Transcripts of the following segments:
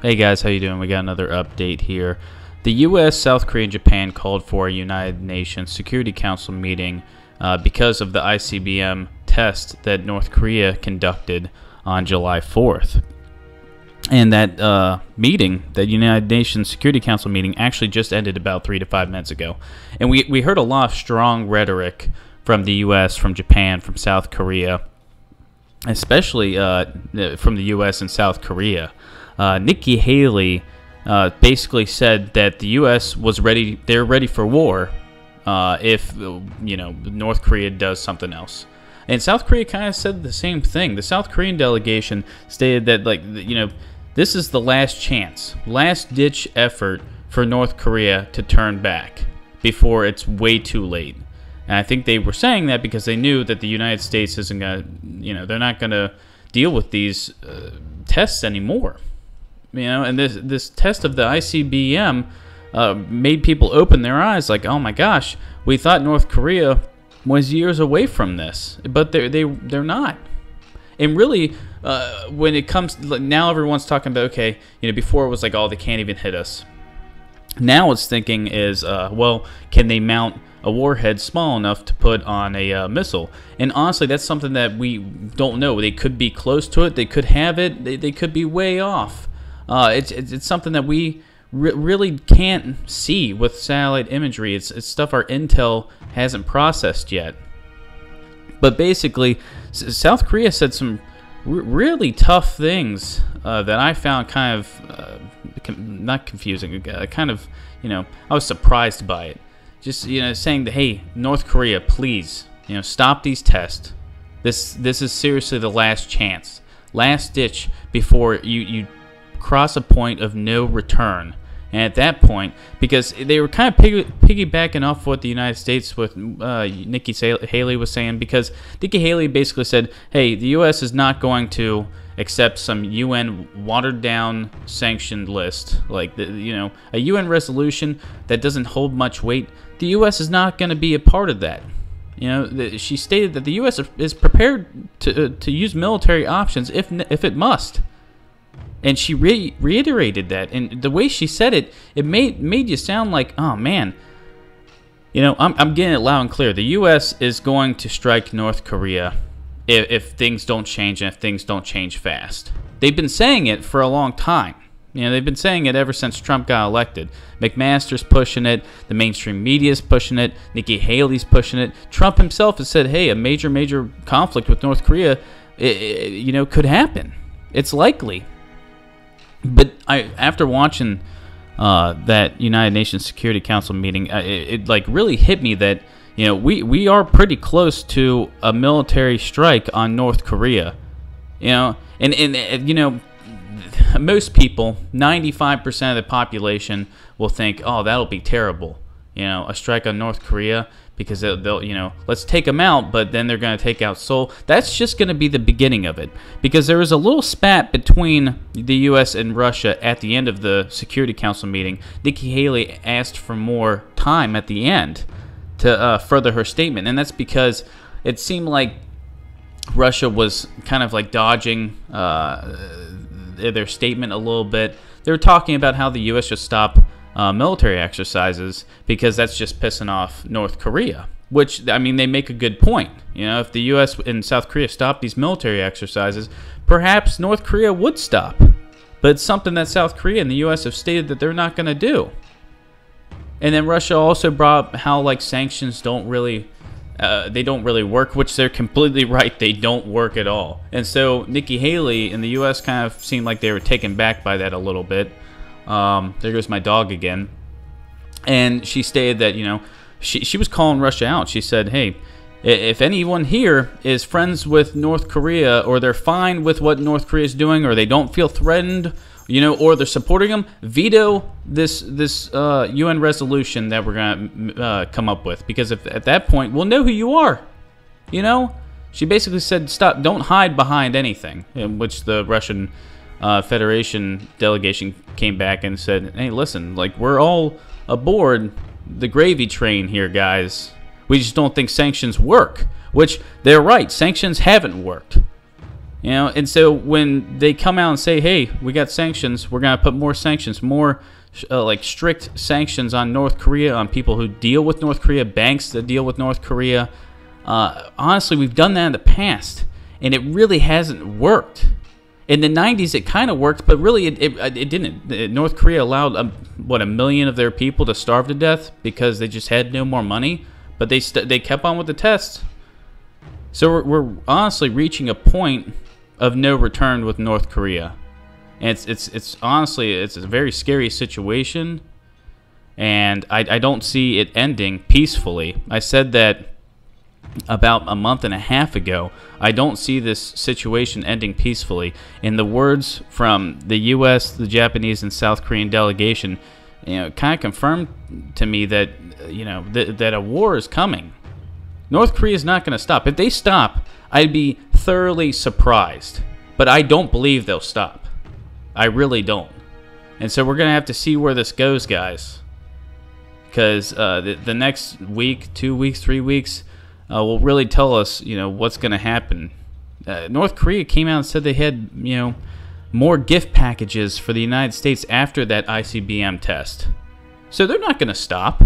Hey guys, how you doing? We got another update here. The U.S., South Korea, and Japan called for a United Nations Security Council meeting because of the ICBM test that North Korea conducted on July 4th. And that meeting, that United Nations Security Council meeting, actually just ended about 3 to 5 minutes ago. And we heard a lot of strong rhetoric from the U.S., from Japan, from South Korea, especially from the U.S. and South Korea. Nikki Haley basically said that the U.S. was ready. They're ready for war if North Korea does something else. And South Korea kind of said the same thing. The South Korean delegation stated that this is the last chance, last ditch effort for North Korea to turn back before it's way too late. And I think they were saying that because they knew that the United States isn't gonna, they're not gonna deal with these tests anymore. And this test of the ICBM made people open their eyes, like, oh my gosh, we thought North Korea was years away from this, but they're not. And really, when it comes now, everyone's talking about, okay, before it was like, oh, they can't even hit us. Now it's thinking is, well, can they mount a warhead small enough to put on a missile? And honestly, that's something that we don't know. They could be close to it. They could have it. They could be way off. It's something that we really can't see with satellite imagery. It's stuff our intel hasn't processed yet. But basically, South Korea said some really tough things that I found kind of not confusing. Kind of, I was surprised by it. Just saying that, hey, North Korea, please, stop these tests. This is seriously the last chance, last ditch before you cross a point of no return. And at that point, because they were kind of piggybacking off what the United States with Nikki Haley was saying, because Nikki Haley basically said, hey, the U.S. is not going to accept some UN watered-down sanctioned list, like a UN resolution that doesn't hold much weight. The U.S. is not going to be a part of that. She stated that the U.S. is prepared to use military options if it must. And she reiterated that, and the way she said it, it made you sound like, oh man, I'm getting it loud and clear. The U.S. is going to strike North Korea if things don't change, and if things don't change fast. They've been saying it for a long time. They've been saying it ever since Trump got elected. McMaster's pushing it. The mainstream media's pushing it. Nikki Haley's pushing it. Trump himself has said, hey, a major conflict with North Korea, could happen. It's likely. But after watching that United Nations Security Council meeting, it really hit me that we are pretty close to a military strike on North Korea. And most people, 95% of the population, will think, oh, that'll be terrible. A strike on North Korea, because they'll let's take them out, but then they're going to take out Seoul. That's just going to be the beginning of it, because there was a little spat between the U.S. and Russia at the end of the Security Council meeting. Nikki Haley asked for more time at the end to further her statement, and that's because it seemed like Russia was kind of like dodging their statement a little bit. They were talking about how the U.S. should stop military exercises because that's just pissing off North Korea, which, they make a good point. If the U.S. and South Korea stop these military exercises, perhaps North Korea would stop. But it's something that South Korea and the U.S. have stated that they're not going to do. And then Russia also brought up how sanctions don't really work, which they're completely right. They don't work at all. And so Nikki Haley and the U.S. kind of seemed like they were taken back by that a little bit. There goes my dog again. And she stated that, she was calling Russia out. She said, hey, if anyone here is friends with North Korea, or they're fine with what North Korea is doing, or they don't feel threatened, or they're supporting them, veto this UN resolution that we're going to come up with. Because at that point, we'll know who you are. She basically said, stop, don't hide behind anything, in which the Russian Federation delegation came back and said, hey, listen, we're all aboard the gravy train here, guys. We just don't think sanctions work, which they're right. Sanctions haven't worked. You know, and so when they come out and say, hey, we got sanctions, we're going to put more sanctions, more like strict sanctions on North Korea, on people who deal with North Korea, banks that deal with North Korea. Honestly, we've done that in the past, and it really hasn't worked. In the 90s, it kind of worked, but really it didn't. North Korea allowed, 1 million of their people to starve to death because they just had no more money, but they kept on with the tests. So we're honestly reaching a point of no return with North Korea. And it's honestly, it's a very scary situation, and I don't see it ending peacefully. I said that about a month and a half ago. I don't see this situation ending peacefully. In the words from the U.S., the Japanese, and South Korean delegation, kind of confirmed to me that that a war is coming. North Korea is not going to stop. If they stop, I'd be thoroughly surprised. But I don't believe they'll stop. I really don't. And so we're going to have to see where this goes, guys. Because the next week, 2 weeks, 3 weeks, will really tell us, what's going to happen. North Korea came out and said they had, more gift packages for the United States after that ICBM test. So they're not going to stop.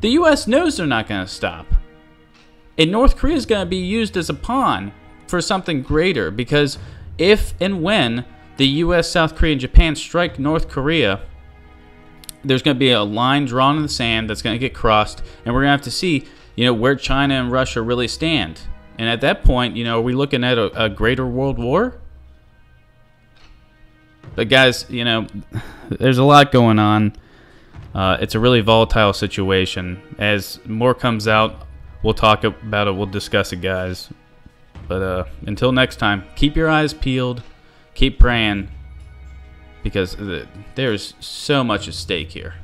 The U.S. knows they're not going to stop. And North Korea is going to be used as a pawn for something greater, because if and when the U.S., South Korea, and Japan strike North Korea, there's going to be a line drawn in the sand that's going to get crossed, and we're going to have to see, where China and Russia really stand. And at that point, are we looking at a greater world war? But guys, there's a lot going on. It's a really volatile situation. As more comes out, we'll talk about it. We'll discuss it, guys. But until next time, keep your eyes peeled. Keep praying, because there's so much at stake here.